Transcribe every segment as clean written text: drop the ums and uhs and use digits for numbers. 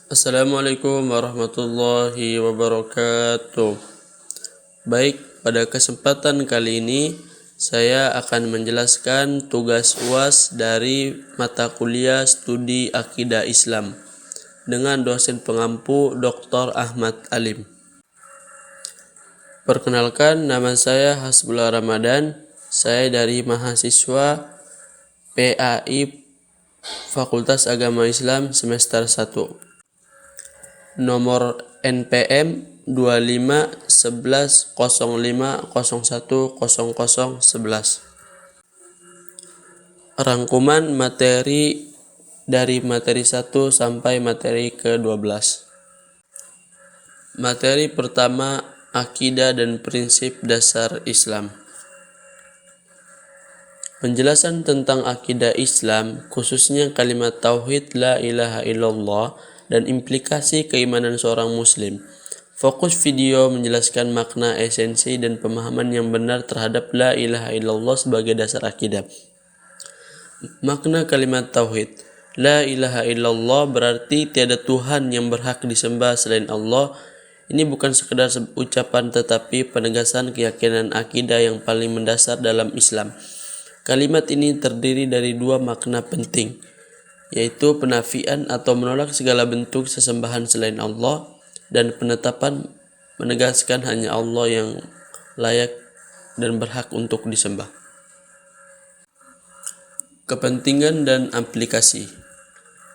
Assalamualaikum warahmatullahi wabarakatuh. Baik, pada kesempatan kali ini saya akan menjelaskan tugas UAS dari mata kuliah studi Akidah Islam dengan dosen pengampu Dr. Ahmad Alim. Perkenalkan, nama saya Hasbullah Ramadan. Saya dari mahasiswa PAI Fakultas Agama Islam semester 1. Nomor NPM 251105010011. Rangkuman materi dari materi 1 sampai materi ke-12. Materi pertama, akidah dan prinsip dasar Islam. Penjelasan tentang akidah Islam, khususnya kalimat tauhid la ilaha illallah dan implikasi keimanan seorang muslim. Fokus video menjelaskan makna, esensi, dan pemahaman yang benar terhadap la ilaha illallah sebagai dasar akidah. Makna kalimat tauhid. La ilaha illallah berarti tiada Tuhan yang berhak disembah selain Allah. Ini bukan sekedar ucapan tetapi penegasan keyakinan akidah yang paling mendasar dalam Islam. Kalimat ini terdiri dari dua makna penting, yaitu penafian atau menolak segala bentuk sesembahan selain Allah, dan penetapan menegaskan hanya Allah yang layak dan berhak untuk disembah. Kepentingan dan aplikasi.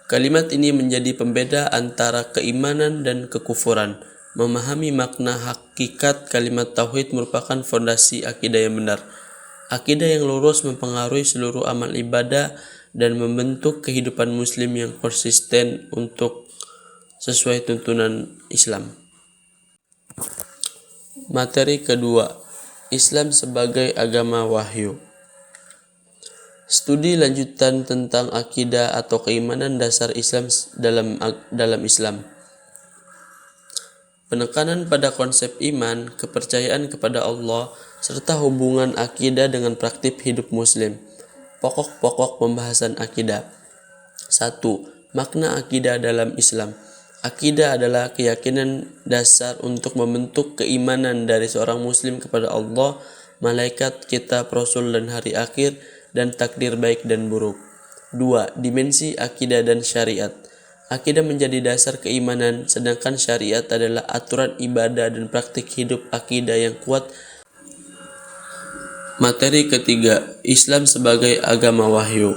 Kalimat ini menjadi pembeda antara keimanan dan kekufuran. Memahami makna hakikat kalimat tauhid merupakan fondasi akidah yang benar. Akidah yang lurus mempengaruhi seluruh amal ibadah dan membentuk kehidupan muslim yang konsisten untuk sesuai tuntunan Islam. Materi kedua, Islam sebagai agama wahyu. Studi lanjutan tentang akidah atau keimanan dasar Islam dalam Islam. Penekanan pada konsep iman, kepercayaan kepada Allah, serta hubungan akidah dengan praktik hidup muslim. Pokok-pokok pembahasan akidah. 1. Makna akidah dalam Islam. Akidah adalah keyakinan dasar untuk membentuk keimanan dari seorang muslim kepada Allah, malaikat, kitab, rasul, dan hari akhir, dan takdir baik dan buruk. 2. Dimensi akidah dan syariat. Akidah menjadi dasar keimanan, sedangkan syariat adalah aturan ibadah dan praktik hidup akidah yang kuat. Materi ketiga, Islam sebagai agama wahyu.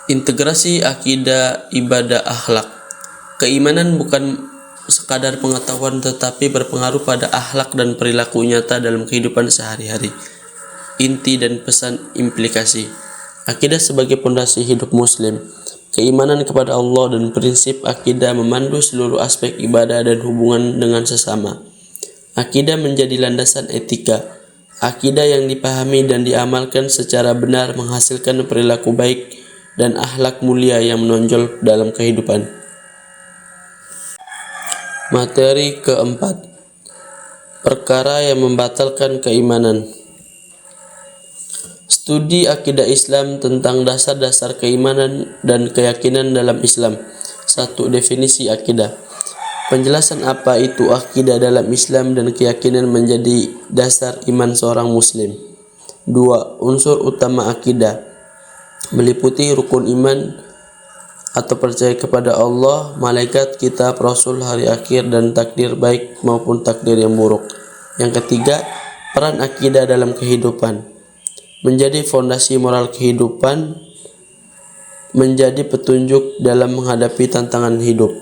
Integrasi akidah, ibadah, akhlak. Keimanan bukan sekadar pengetahuan tetapi berpengaruh pada akhlak dan perilaku nyata dalam kehidupan sehari-hari. Inti dan pesan implikasi. Akidah sebagai pondasi hidup muslim. Keimanan kepada Allah dan prinsip akidah memandu seluruh aspek ibadah dan hubungan dengan sesama. Akidah menjadi landasan etika. Akidah yang dipahami dan diamalkan secara benar menghasilkan perilaku baik dan akhlak mulia yang menonjol dalam kehidupan. Materi keempat, perkara yang membatalkan keimanan. Studi akidah Islam tentang dasar-dasar keimanan dan keyakinan dalam Islam. 1. Definisi akidah. Penjelasan apa itu akidah dalam Islam dan keyakinan menjadi dasar iman seorang muslim. 2. Unsur utama akidah. Meliputi rukun iman atau percaya kepada Allah, malaikat, kitab, rasul, hari akhir, dan takdir baik maupun takdir yang buruk. Yang ketiga, peran akidah dalam kehidupan. Menjadi fondasi moral kehidupan, menjadi petunjuk dalam menghadapi tantangan hidup.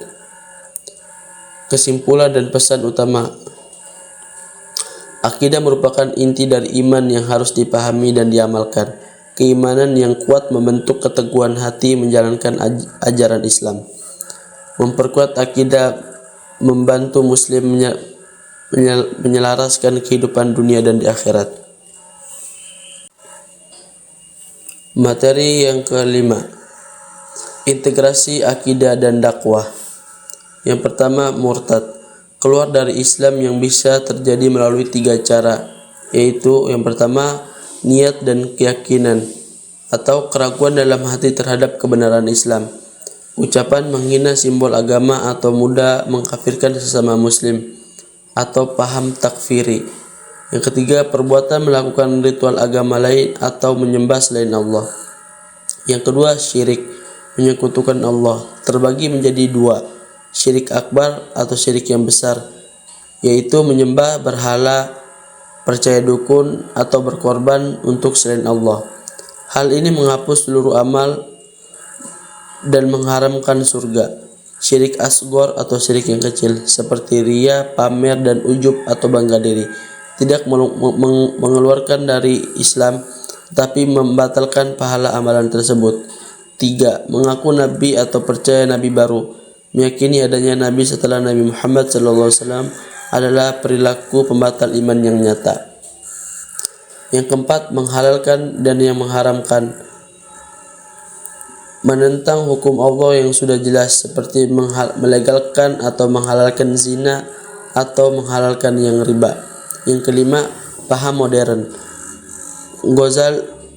Kesimpulan dan pesan utama. Akidah merupakan inti dari iman yang harus dipahami dan diamalkan. Keimanan yang kuat membentuk keteguhan hati menjalankan ajaran Islam. Memperkuat akidah membantu muslim menyelaraskan kehidupan dunia dan di akhirat. Materi yang kelima, integrasi akidah dan dakwah. Yang pertama, murtad. Keluar dari Islam yang bisa terjadi melalui 3 cara, yaitu yang pertama, niat dan keyakinan atau keraguan dalam hati terhadap kebenaran Islam. ucapan menghina simbol agama atau mudah mengkafirkan sesama muslim atau paham takfiri. Yang ketiga, perbuatan melakukan ritual agama lain atau menyembah selain Allah. Yang kedua, syirik, menyekutukan Allah, terbagi menjadi dua, syirik akbar atau syirik yang besar, yaitu menyembah berhala, percaya dukun, atau berkorban untuk selain Allah. Hal ini menghapus seluruh amal dan mengharamkan surga. Syirik asgor atau syirik yang kecil, seperti ria, pamer, dan ujub atau bangga diri, tidak mengeluarkan dari Islam, tetapi membatalkan pahala amalan tersebut. 3. Mengaku nabi atau percaya nabi baru, meyakini adanya nabi setelah Nabi Muhammad SAW adalah perilaku pembatal iman yang nyata. Yang keempat, menghalalkan dan yang mengharamkan, menentang hukum Allah yang sudah jelas, seperti melegalkan atau menghalalkan zina atau menghalalkan yang riba. Yang kelima, paham modern,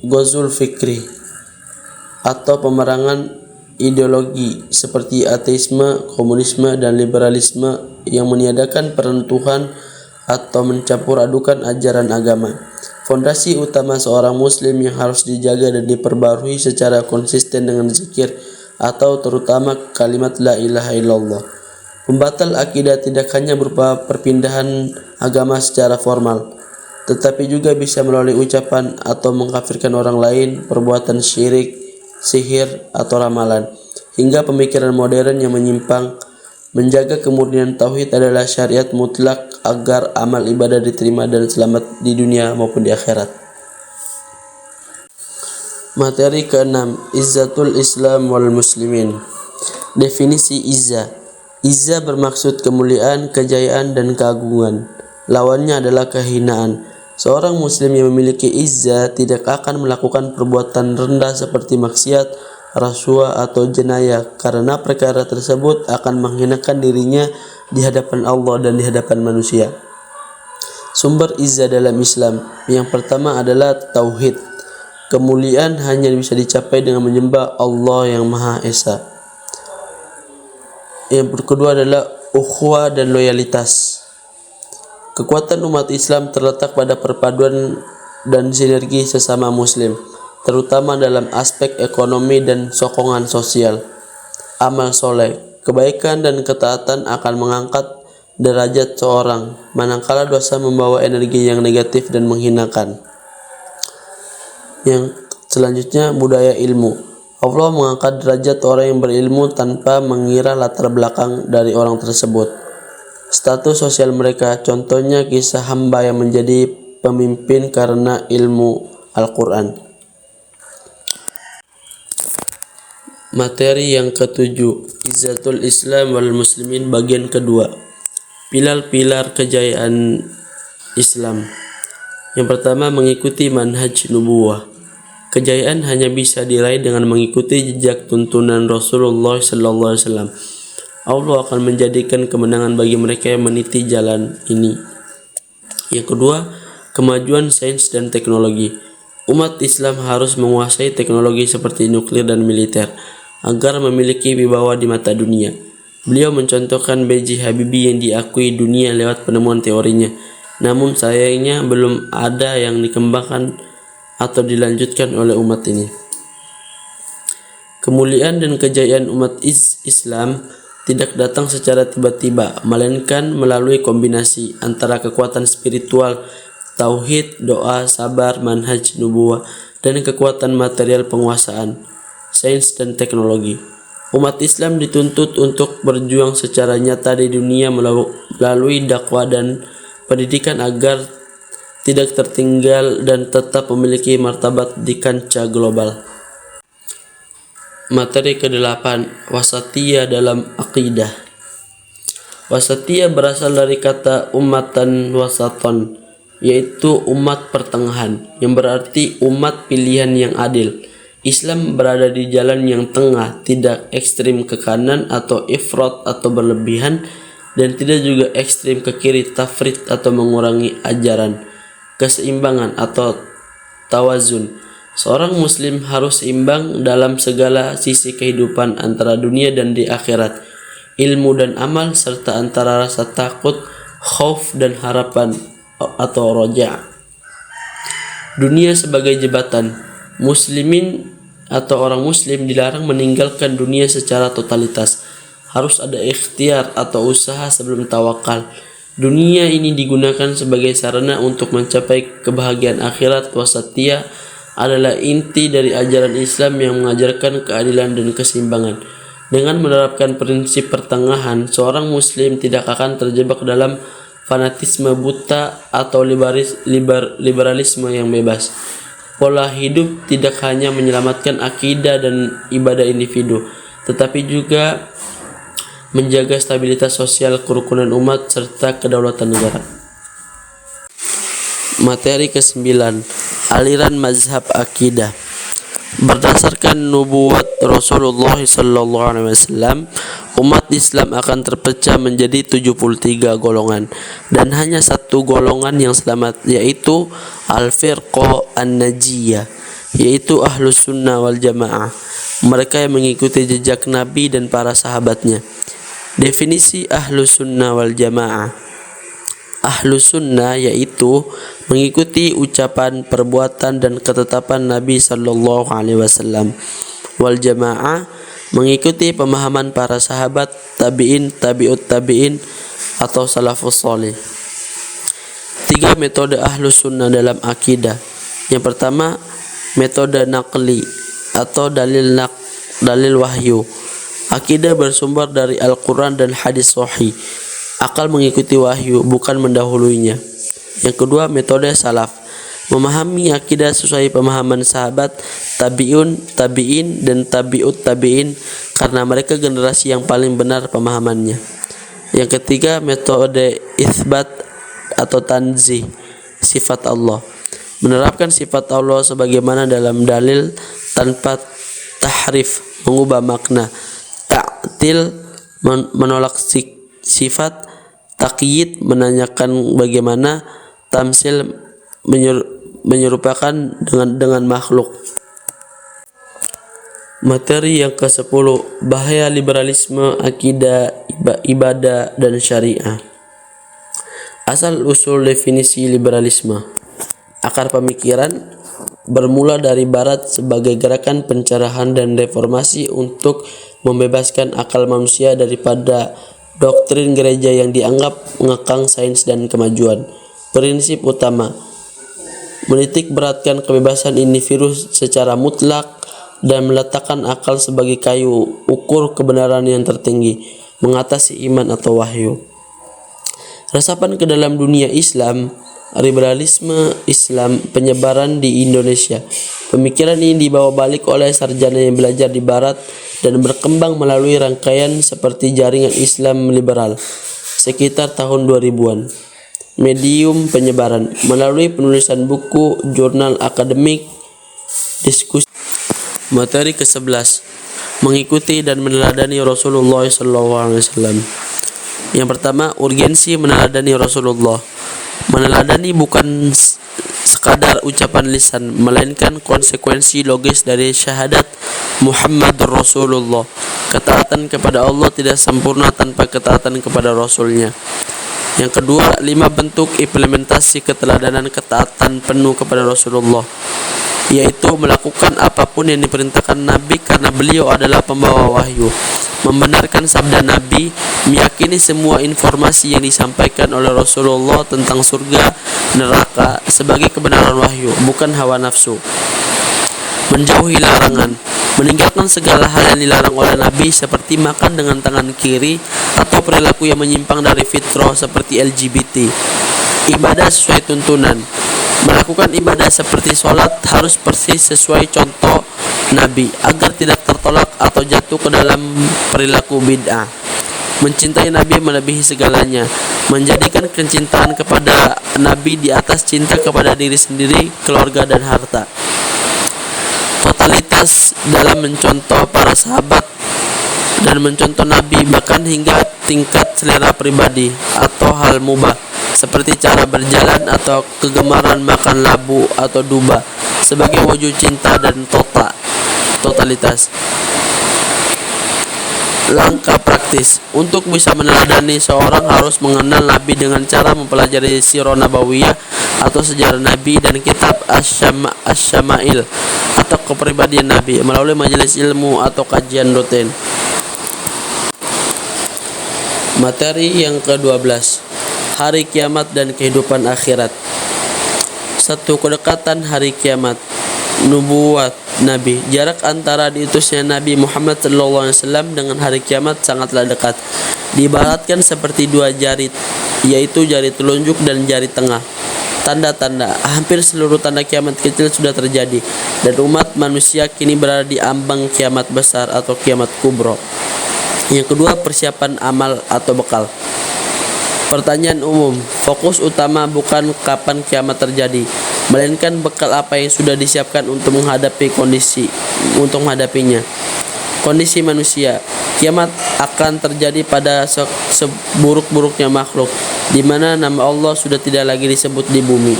gozul fikri atau pemerangan ideologi seperti ateisme, komunisme, dan liberalisme yang meniadakan peran Tuhan atau mencampur adukan ajaran agama. Fondasi utama seorang muslim yang harus dijaga dan diperbarui secara konsisten dengan zikir atau terutama kalimat la ilaha illallah. Pembatal akidah tidak hanya berupa perpindahan agama secara formal, tetapi juga bisa melalui ucapan atau mengkafirkan orang lain, perbuatan syirik, sihir, atau ramalan, hingga pemikiran modern yang menyimpang. Menjaga kemurnian tauhid adalah syariat mutlak agar amal ibadah diterima dan selamat di dunia maupun di akhirat. Materi ke-6, Izzatul Islam wal Muslimin. Definisi izzah. Izzah bermaksud kemuliaan, kejayaan, dan keagungan. Lawannya adalah kehinaan. Seorang muslim yang memiliki izzah tidak akan melakukan perbuatan rendah seperti maksiat, rasuah, atau jenayah, karena perkara tersebut akan menghinakan dirinya di hadapan Allah dan di hadapan manusia. Sumber izzah dalam Islam. Yang pertama adalah tauhid. Kemuliaan hanya bisa dicapai dengan menyembah Allah yang Maha Esa. Yang kedua adalah ukhuwah dan loyalitas. Kekuatan umat Islam terletak pada perpaduan dan sinergi sesama muslim, terutama dalam aspek ekonomi dan sokongan sosial. Amal soleh, kebaikan dan ketaatan akan mengangkat derajat seorang, manakala dosa membawa energi yang negatif dan menghinakan. Yang selanjutnya, budaya ilmu. Allah mengangkat derajat orang yang berilmu tanpa mengira latar belakang dari orang tersebut. Status sosial mereka, contohnya kisah hamba yang menjadi pemimpin karena ilmu Al-Quran. Materi yang ketujuh, Izzatul Islam wal Muslimin bagian kedua. Pilar-pilar kejayaan Islam. Yang pertama, mengikuti manhaj nubuwah. Kejayaan hanya bisa diraih dengan mengikuti jejak tuntunan Rasulullah SAW. Allah akan menjadikan kemenangan bagi mereka yang meniti jalan ini. Yang kedua, kemajuan sains dan teknologi. Umat Islam harus menguasai teknologi seperti nuklir dan militer agar memiliki wibawa di mata dunia. Beliau mencontohkan B.J. Habibie yang diakui dunia lewat penemuan teorinya. Namun sayangnya belum ada yang dikembangkan atau dilanjutkan oleh umat ini. Kemuliaan dan kejayaan umat Islam tidak datang secara tiba-tiba, melainkan melalui kombinasi antara kekuatan spiritual, tauhid, doa, sabar, manhaj nubuwah, dan kekuatan material penguasaan, sains dan teknologi. Umat Islam dituntut untuk berjuang secara nyata di dunia melalui dakwah dan pendidikan agar tidak tertinggal dan tetap memiliki martabat di kancah global. Materi ke-8, wasatiyah dalam akidah. Wasatiyah berasal dari kata ummatan wasaton, yaitu umat pertengahan, yang berarti umat pilihan yang adil. Islam berada di jalan yang tengah, tidak ekstrim ke kanan atau ifrat atau berlebihan, dan tidak juga ekstrim ke kiri, tafrit atau mengurangi ajaran. Keseimbangan atau tawazun. Seorang muslim harus seimbang dalam segala sisi kehidupan antara dunia dan di akhirat, ilmu dan amal, serta antara rasa takut, khauf dan harapan atau roja. Dunia sebagai jembatan. Muslimin atau orang muslim dilarang meninggalkan dunia secara totalitas. Harus ada ikhtiar atau usaha sebelum tawakal. Dunia ini digunakan sebagai sarana untuk mencapai kebahagiaan akhirat. Wasatiyah adalah inti dari ajaran Islam yang mengajarkan keadilan dan keseimbangan. Dengan menerapkan prinsip pertengahan, seorang muslim tidak akan terjebak dalam fanatisme buta atau liberalisme yang bebas. Pola hidup tidak hanya menyelamatkan akidah dan ibadah individu, tetapi juga menjaga stabilitas sosial, kerukunan umat, serta kedaulatan negara. Materi ke-9, aliran mazhab akidah. Berdasarkan nubuat Rasulullah SAW, umat Islam akan terpecah menjadi 73 golongan dan hanya satu golongan yang selamat, yaitu Al-Firqah An-Najiyah, yaitu Ahlus Sunnah wal Jamaah. Mereka yang mengikuti jejak Nabi dan para sahabatnya. Definisi Ahlus Sunnah wal Jamaah. Ahlus Sunnah yaitu mengikuti ucapan, perbuatan, dan ketetapan Nabi Sallallahu Alaihi Wasallam. Wal Jamaah mengikuti pemahaman para sahabat, tabi'in, tabi'ut tabi'in, atau salafus salih. 3 metode Ahlus Sunnah dalam akidah. Yang pertama, metode naqli atau dalil wahyu. Akidah bersumber dari Al-Quran dan hadis sahih. Akal mengikuti wahyu, bukan mendahuluinya. Yang kedua, metode salaf. Memahami akidah sesuai pemahaman sahabat, tabi'un, tabi'in, dan tabi'ut tabi'in, karena mereka generasi yang paling benar pemahamannya. Yang ketiga, metode itsbat atau tanzih, sifat Allah. Menerapkan sifat Allah sebagaimana dalam dalil tanpa tahrif, mengubah makna. Ta'til, menolak sifat. Taqyid, menanyakan bagaimana. Tamsil, menyerupakan dengan makhluk. Materi yang ke-10, bahaya liberalisme, akidah, ibadah, dan syariah. Asal usul definisi liberalisme. Akar pemikiran bermula dari Barat sebagai gerakan pencerahan dan reformasi untuk membebaskan akal manusia daripada doktrin gereja yang dianggap mengekang sains dan kemajuan. Prinsip utama: menitik beratkan kebebasan individu secara mutlak dan meletakkan akal sebagai kayu ukur kebenaran yang tertinggi, mengatasi iman atau wahyu. Resapan ke dalam dunia Islam. Liberalisme Islam penyebaran di Indonesia. Pemikiran ini dibawa balik oleh sarjana yang belajar di Barat dan berkembang melalui rangkaian seperti jaringan Islam liberal sekitar tahun 2000-an. Medium penyebaran melalui penulisan buku, jurnal akademik, diskusi. Materi ke-11, mengikuti dan meneladani Rasulullah SAW. Yang pertama, urgensi meneladani Rasulullah. Meneladani bukan sekadar ucapan lisan, melainkan konsekuensi logis dari syahadat Muhammad Rasulullah. Ketaatan kepada Allah tidak sempurna tanpa ketaatan kepada Rasulnya. Yang kedua, 5 bentuk implementasi keteladanan ketaatan penuh kepada Rasulullah, yaitu melakukan apapun yang diperintahkan Nabi karena beliau adalah pembawa wahyu, membenarkan sabda Nabi, meyakini semua informasi yang disampaikan oleh Rasulullah tentang surga, neraka sebagai kebenaran wahyu, bukan hawa nafsu. Menjauhi larangan, meninggalkan segala hal yang dilarang oleh Nabi seperti makan dengan tangan kiri atau perilaku yang menyimpang dari fitrah seperti LGBT. Ibadah sesuai tuntunan. Melakukan ibadah seperti sholat harus persis sesuai contoh Nabi agar tidak tertolak atau jatuh ke dalam perilaku bid'ah. Mencintai Nabi melebihi segalanya, menjadikan kecintaan kepada Nabi di atas cinta kepada diri sendiri, keluarga, dan harta. Totalitas dalam mencontoh para sahabat dan mencontoh Nabi, bahkan hingga tingkat selera pribadi atau hal mubah. seperti cara berjalan atau kegemaran makan labu atau duba sebagai wujud cinta dan totalitas. Langkah praktis untuk bisa meneladani, seorang harus mengenal Nabi dengan cara mempelajari sirah nabawiyah atau sejarah Nabi dan kitab Asy-Syama'il atau kepribadian Nabi melalui majelis ilmu atau kajian rutin. Materi yang ke-12, hari kiamat dan kehidupan akhirat. 1. Kedekatan hari kiamat. Nubuat Nabi. Jarak antara diutusnya Nabi Muhammad SAW dengan hari kiamat sangatlah dekat. Diibaratkan seperti dua jari, yaitu jari telunjuk dan jari tengah. Tanda-tanda, hampir seluruh tanda kiamat kecil sudah terjadi, dan umat manusia kini berada di ambang kiamat besar atau kiamat kubro. Yang kedua, persiapan amal atau bekal. Pertanyaan umum, fokus utama bukan kapan kiamat terjadi, melainkan bekal apa yang sudah disiapkan untuk menghadapinya. Kondisi manusia, kiamat akan terjadi pada seburuk-buruknya makhluk, di mana nama Allah sudah tidak lagi disebut di bumi.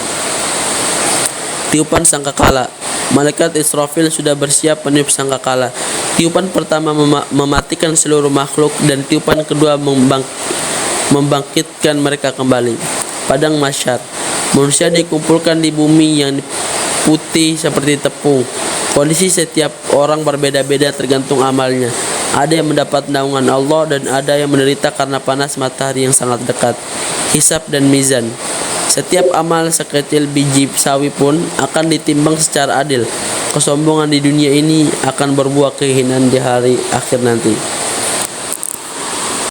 Tiupan sangkakala, malaikat Israfil sudah bersiap meniup sangkakala. Tiupan pertama mematikan seluruh makhluk, dan tiupan kedua membangkitkan mereka kembali. Padang mahsyar, manusia dikumpulkan di bumi yang putih seperti tepung. Kondisi setiap orang berbeda-beda tergantung amalnya. Ada yang mendapat naungan Allah dan ada yang menderita karena panas matahari yang sangat dekat. Hisab dan mizan, setiap amal sekecil biji sawi pun akan ditimbang secara adil. Kesombongan di dunia ini akan berbuah kehinaan di hari akhir nanti.